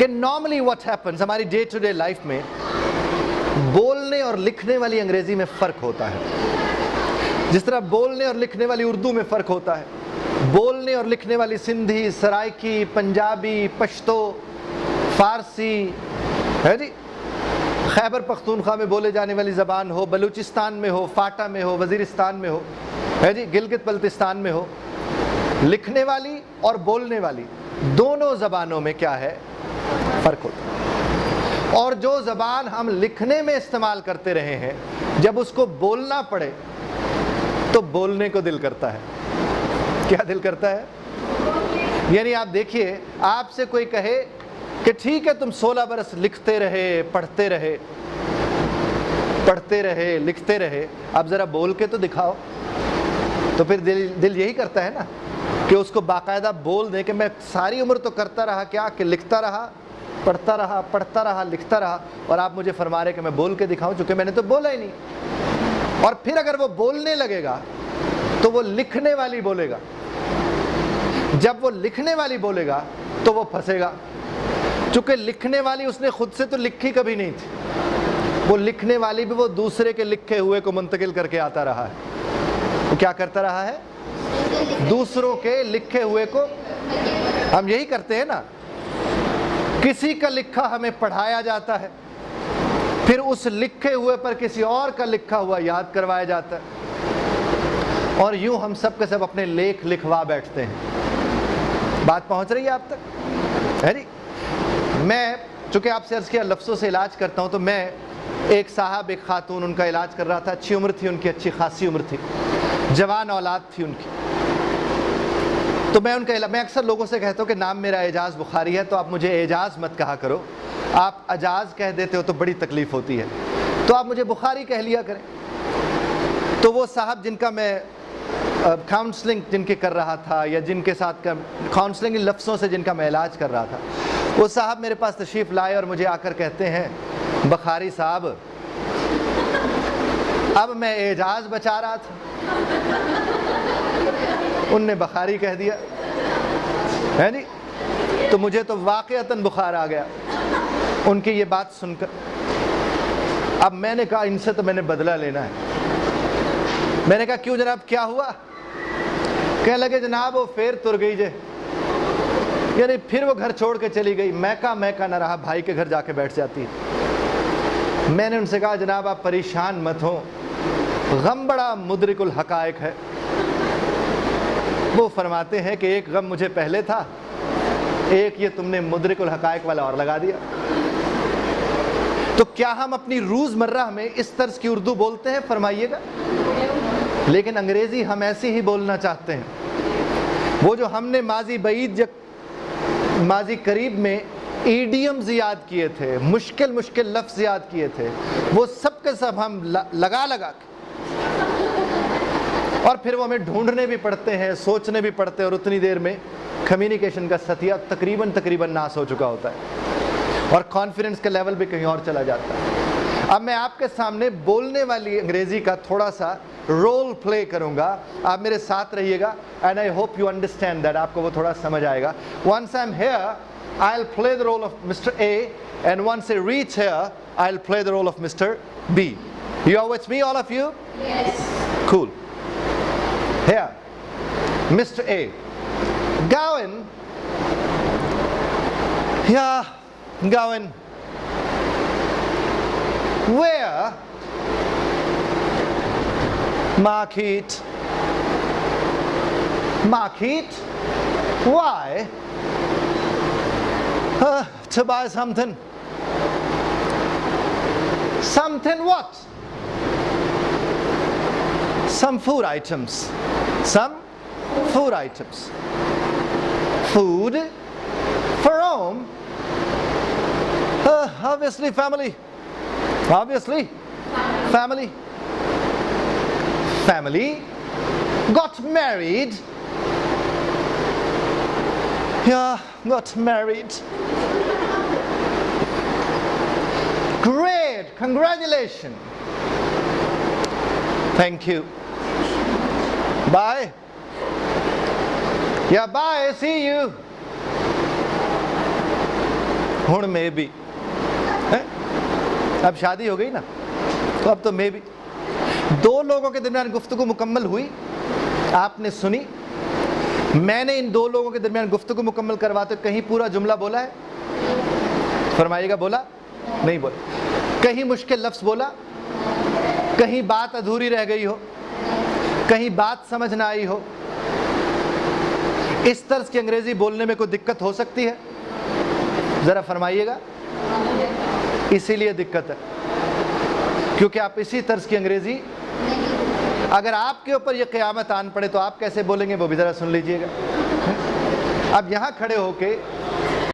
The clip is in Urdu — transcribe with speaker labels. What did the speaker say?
Speaker 1: کہ نارملی واٹ ہیپنس ہماری ڈے ٹو ڈے لائف میں بولنے اور لکھنے والی انگریزی میں فرق ہوتا ہے، جس طرح بولنے اور لکھنے والی اردو میں فرق ہوتا ہے، بولنے اور لکھنے والی سندھی، سرائکی، پنجابی، پشتو، فارسی ہے جی، خیبر پختونخوا میں بولے جانے والی زبان ہو، بلوچستان میں ہو، فاٹا میں ہو، وزیرستان میں ہو ہے جی، گلگت بلتستان میں ہو، لکھنے والی اور بولنے والی دونوں زبانوں میں کیا ہے فرق ہوتا ہے۔ اور جو زبان ہم لکھنے میں استعمال کرتے رہے ہیں، جب اس کو بولنا پڑے تو بولنے کو دل کرتا ہے۔ کیا دل کرتا ہے؟ یعنی آپ دیکھیے، آپ سے کوئی کہے کہ ٹھیک ہے تم 16 برس لکھتے رہے، پڑھتے رہے، لکھتے رہے، اب ذرا بول کے تو دکھاؤ، تو پھر دل یہی کرتا ہے نا کہ اس کو باقاعدہ بول دیں کہ میں ساری عمر تو کرتا رہا کیا کہ لکھتا رہا، پڑھتا رہا، لکھتا رہا، اور آپ مجھے فرما رہے کہ میں بول کے دکھاؤں، چونکہ میں نے تو بولا ہی نہیں۔ اور پھر اگر وہ بولنے لگے گا تو وہ لکھنے والی بولے گا، جب وہ لکھنے والی بولے گا تو وہ پھنسے گا، چونکہ لکھنے والی اس نے خود سے تو لکھی کبھی نہیں تھی، وہ لکھنے والی بھی وہ دوسرے کے لکھے ہوئے کو منتقل کر کے آتا رہا ہے۔ وہ کیا کرتا رہا ہے؟ دوسروں کے لکھے ہوئے کو، ہم یہی کرتے ہیں نا، کسی کا لکھا ہمیں پڑھایا جاتا ہے، پھر اس لکھے ہوئے پر کسی اور کا لکھا ہوا یاد کروایا جاتا ہے، اور یوں ہم سب کے سب اپنے لیکھ لکھوا بیٹھتے ہیں۔ بات پہنچ رہی ہے آپ تک ہے جی؟ میں چونکہ آپ سے عرض کیا لفظوں سے علاج کرتا ہوں، تو میں ایک صاحب، ایک خاتون، ان کا علاج کر رہا تھا، اچھی عمر تھی ان کی، اچھی خاصی عمر تھی، جوان اولاد تھی ان کی، تو میں اکثر لوگوں سے کہتا ہوں کہ نام میرا اعجاز بخاری ہے، تو آپ مجھے اعجاز مت کہا کرو، آپ اجاز کہہ دیتے ہو تو بڑی تکلیف ہوتی ہے، تو آپ مجھے بخاری کہہ لیا کریں۔ تو وہ صاحب جن کا میں کاؤنسلنگ جن کے کر رہا تھا، یا جن کے ساتھ کاؤنسلنگ لفظوں سے جن کا میں علاج کر رہا تھا، وہ صاحب میرے پاس تشریف لائے اور مجھے آ کر کہتے ہیں، بخاری صاحب اب میں اعجاز بچا رہا تھا، ان نے بخاری کہہ دیا ہے نہیں، تو مجھے تو واقعتاً بخار آ گیا ان کی یہ بات سن کر۔ اب میں نے کہا ان سے تو میں نے بدلہ لینا ہے۔ میں نے کہا کیوں جناب، کیا ہوا؟ کہنے لگے جناب وہ پھر تر گئی جے، یعنی پھر وہ گھر چھوڑ کے چلی گئی، میکا نہ رہا، بھائی کے گھر جا کے بیٹھ جاتی ہے۔ میں نے ان سے کہا جناب آپ پریشان مت ہوں، غم بڑا مدرک الحقائق ہے۔ وہ فرماتے ہیں کہ ایک غم مجھے پہلے تھا، ایک یہ تم نے مدرک الحقائق والا اور لگا دیا۔ تو کیا ہم اپنی روزمرہ میں اس طرز کی اردو بولتے ہیں؟ فرمائیے گا۔ لیکن انگریزی ہم ایسی ہی بولنا چاہتے ہیں۔ وہ جو ہم نے ماضی بعید یا ماضی قریب میں ایڈیمز یاد کیے تھے، مشکل لفظ یاد کیے تھے، وہ سب کے سب ہم لگا کے، اور پھر وہ ہمیں ڈھونڈنے بھی پڑتے ہیں، سوچنے بھی پڑتے ہیں، اور اتنی دیر میں کمیونیکیشن کا سطح تقریباً ناس ہو چکا ہوتا ہے، اور کانفیڈنس کا لیول بھی کہیں اور چلا جاتا ہے۔ اب میں آپ کے سامنے بولنے والی انگریزی کا تھوڑا سا رول پلے کروں گا، آپ میرے ساتھ رہیے گا، and I hope you understand that, آپ کو وہ تھوڑا سمجھ آئے گا۔ Once I'm here, I'll play the role of Mr. A, and once I reach here, I'll play the role of Mr. B. You are with me, all of you?
Speaker 2: Yes.
Speaker 1: Cool. Here, Mr. A. Gowan. Yeah, Gowan. Where? Market. Market? Why? To buy something. Something what? Some food items. Some food items. Food for home. Obviously family. Obviously family. Family got married. Yeah, got married. Great, congratulations. Thank you. Bye. Yeah, bye, see you. ہن میں بھی. اب شادی ہو گئی نا تو اب تو میں بھی. دو لوگوں کے درمیان گفتگو مکمل ہوئی, آپ نے سنی, میں نے ان دو لوگوں کے درمیان گفتگو مکمل کرواتے کہیں پورا جملہ بولا ہے؟ فرمائیے گا بولا؟ نہیں بولا. کہیں مشکل لفظ بولا؟ کہیں بات ادھوری رہ گئی ہو, کہیں بات سمجھ نہ آئی ہو؟ اس طرز کی انگریزی بولنے میں کوئی دقت ہو سکتی ہے؟ ذرا فرمائیے گا. اسی لیے دقت ہے کیونکہ آپ اسی طرز کی انگریزی, اگر آپ کے اوپر یہ قیامت آن پڑے تو آپ کیسے بولیں گے وہ بھی ذرا سن لیجئے گا. اب یہاں کھڑے ہو کے